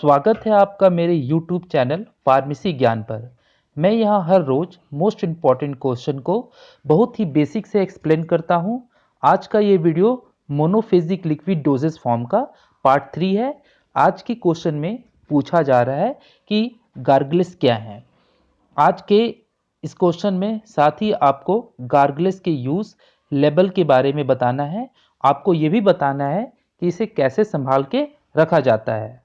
स्वागत है आपका मेरे YouTube चैनल फार्मेसी ज्ञान पर। मैं यहाँ हर रोज मोस्ट इम्पॉर्टेंट क्वेश्चन को बहुत ही बेसिक से एक्सप्लेन करता हूँ। आज का ये video monophasic liquid dosage form का पार्ट 3 है। आज की क्वेश्चन में पूछा जा रहा है कि गार्गलिस क्या है। आज के इस क्वेश्चन में साथ ही आपको गार्गलिस के यूज़ लेवल के बारे में बताना है। आपको ये भी बताना है कि इसे कैसे संभाल के रखा जाता है।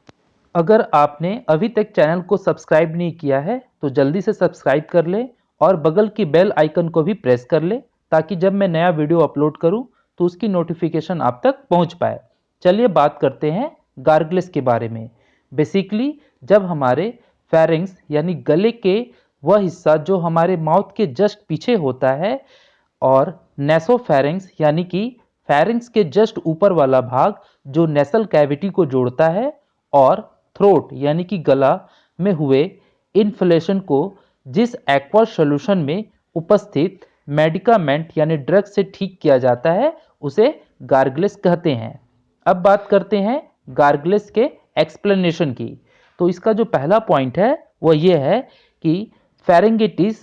अगर आपने अभी तक चैनल को सब्सक्राइब नहीं किया है तो जल्दी से सब्सक्राइब कर ले और बगल की बेल आइकन को भी प्रेस कर ले ताकि जब मैं नया वीडियो अपलोड करूं तो उसकी नोटिफिकेशन आप तक पहुंच पाए। चलिए बात करते हैं गार्गलिस के बारे में। बेसिकली जब हमारे फेरिंग्स यानी गले के वह हिस्सा जो हमारे माउथ के जस्ट पीछे होता है और नेसोफेरिंग्स यानी कि फेरिंग्स के जस्ट ऊपर वाला भाग जो नेसल कैविटी को जोड़ता है और थ्रोट यानी कि गला में हुए इन्फ्लेशन को जिस एक्वस सॉल्यूशन में उपस्थित मेडिकामेंट यानी ड्रग से ठीक किया जाता है उसे गार्गलिस कहते हैं। अब बात करते हैं गार्गलिस के एक्सप्लेनेशन की। तो इसका जो पहला पॉइंट है वो ये है कि फेरिंगिटिस,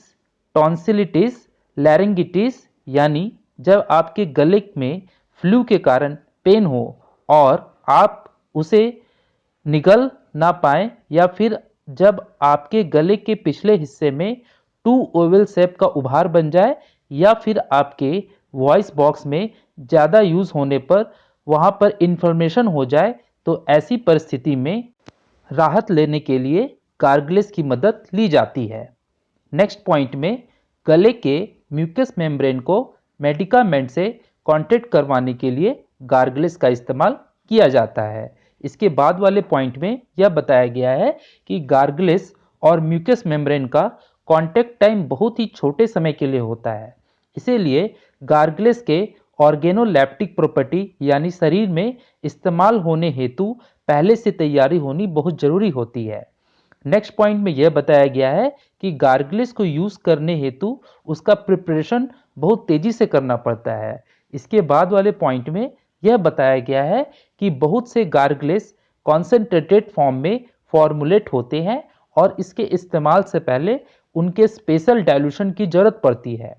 टॉन्सिलिटिस, लैरिंगिटिस यानी जब आपके गले में फ्लू के कारण पेन हो और आप उसे निगल ना पाएं या फिर जब आपके गले के पिछले हिस्से में टू ओवल शेप का उभार बन जाए या फिर आपके वॉइस बॉक्स में ज़्यादा यूज़ होने पर वहाँ पर इन्फ्लेमेशन हो जाए, तो ऐसी परिस्थिति में राहत लेने के लिए गार्गलिस की मदद ली जाती है। नेक्स्ट पॉइंट में गले के म्यूकस मेम्ब्रेन को मेडिकामेंट से कॉन्टैक्ट करवाने के लिए गार्गलिस का इस्तेमाल किया जाता है। इसके बाद वाले पॉइंट में यह बताया गया है कि गार्गलिस और म्यूकस मेम्ब्रेन का कांटेक्ट टाइम बहुत ही छोटे समय के लिए होता है। इसीलिए गार्गलिस के ऑर्गेनोलेप्टिक प्रॉपर्टी यानी शरीर में इस्तेमाल होने हेतु पहले से तैयारी होनी बहुत जरूरी होती है। नेक्स्ट पॉइंट में यह बताया गया है कि गार्गलिस को यूज करने हेतु उसका प्रिपरेशन बहुत तेजी से करना पड़ता है। इसके बाद वाले पॉइंट में यह बताया गया है कि बहुत से गार्गलिस कॉन्सेंट्रेटेड फॉर्म में फॉर्मुलेट होते हैं और इसके इस्तेमाल से पहले उनके स्पेशल डाइल्यूशन की जरूरत पड़ती है।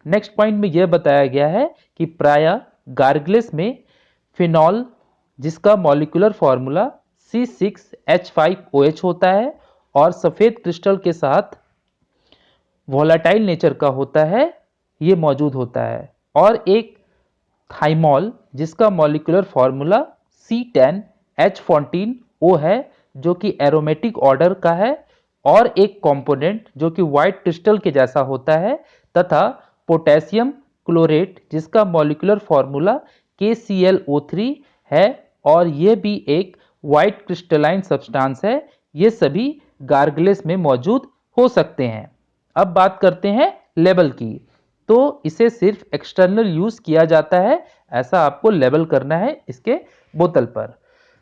नेक्स्ट पॉइंट में यह बताया गया है कि प्रायः गार्गलिस में फिनॉल जिसका मॉलिक्यूलर फॉर्मूला C6H5OH होता है और सफ़ेद क्रिस्टल के साथ वोलेटाइल नेचर का होता है, ये मौजूद होता है। और एक थाइमॉल जिसका मॉलिक्यूलर फार्मूला C10H14O है जो कि एरोमेटिक ऑर्डर का है और एक कंपोनेंट जो कि व्हाइट क्रिस्टल के जैसा होता है, तथा पोटेशियम क्लोरेट जिसका मॉलिक्यूलर फार्मूला KClO3 है और ये भी एक व्हाइट क्रिस्टलाइन सब्सटेंस है। ये सभी गार्गलिस में मौजूद हो सकते हैं। अब बात करते हैं लेवल की। तो इसे सिर्फ एक्सटर्नल यूज किया जाता है, ऐसा आपको लेबल करना है इसके बोतल पर।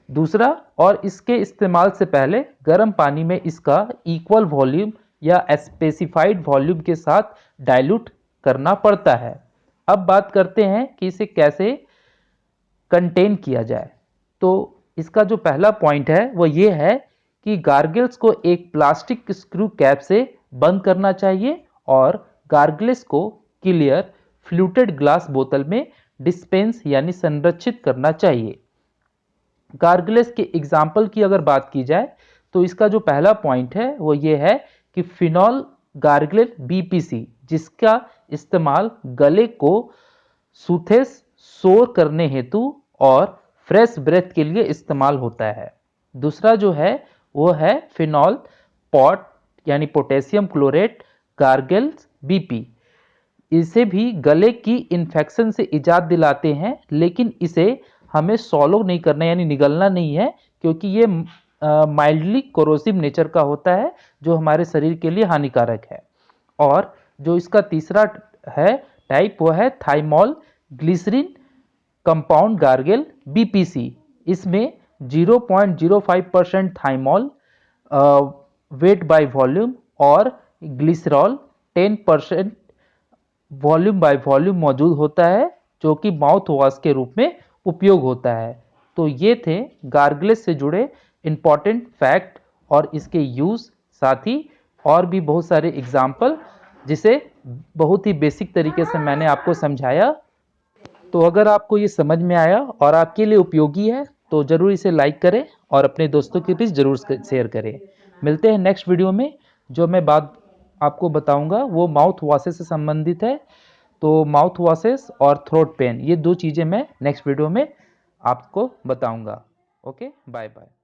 दूसरा, और इसके इस्तेमाल से पहले गर्म पानी में इसका इक्वल वॉल्यूम या स्पेसिफाइड वॉल्यूम के साथ डाइल्यूट करना पड़ता है। अब बात करते हैं कि इसे कैसे कंटेन किया जाए। तो इसका जो पहला पॉइंट है वो ये है कि गार्गल्स को एक प्लास्टिक स्क्रू कैप से बंद करना चाहिए और गार्गलिस को क्लियर फ्लूटेड ग्लास बोतल में डिस्पेंस यानी संरक्षित करना चाहिए। गार्गलिस के एग्जाम्पल की अगर बात की जाए तो इसका जो पहला पॉइंट है वो ये है कि फिनॉल गार्गलिन BPC जिसका इस्तेमाल गले को सूथेस सोर करने हेतु और फ्रेश ब्रेथ के लिए इस्तेमाल होता है। दूसरा जो है वो है फिनॉल पॉट यानी पोटेशियम क्लोरेट गार्गल्स BP। इसे भी गले की इन्फेक्शन से इजाद दिलाते हैं, लेकिन इसे हमें सॉलो नहीं करना यानी निगलना नहीं है, क्योंकि ये माइल्डली कोरोसिव नेचर का होता है जो हमारे शरीर के लिए हानिकारक है। और जो इसका तीसरा है टाइप वो है thymol glycerin compound gargle BPC। इसमें 0.05% थाइमॉल वेट बाय वॉल्यूम और ग्लिसरॉल 10% वॉल्यूम बाय वॉल्यूम मौजूद होता है जो कि माउथ वॉश के रूप में उपयोग होता है। तो ये थे गार्गलिस से जुड़े इम्पॉर्टेंट फैक्ट और इसके यूज़, साथ ही और भी बहुत सारे एग्जाम्पल, जिसे बहुत ही बेसिक तरीके से मैंने आपको समझाया। तो अगर आपको ये समझ में आया और आपके लिए उपयोगी है तो ज़रूर इसे लाइक करें और अपने दोस्तों के बीच ज़रूर शेयर करें। मिलते हैं नेक्स्ट वीडियो में। जो मैं बात आपको बताऊंगा वो माउथ वॉशेस से संबंधित है। तो माउथ वॉशेस और थ्रोट पेन, ये दो चीज़ें मैं नेक्स्ट वीडियो में आपको बताऊंगा। Okay, bye bye.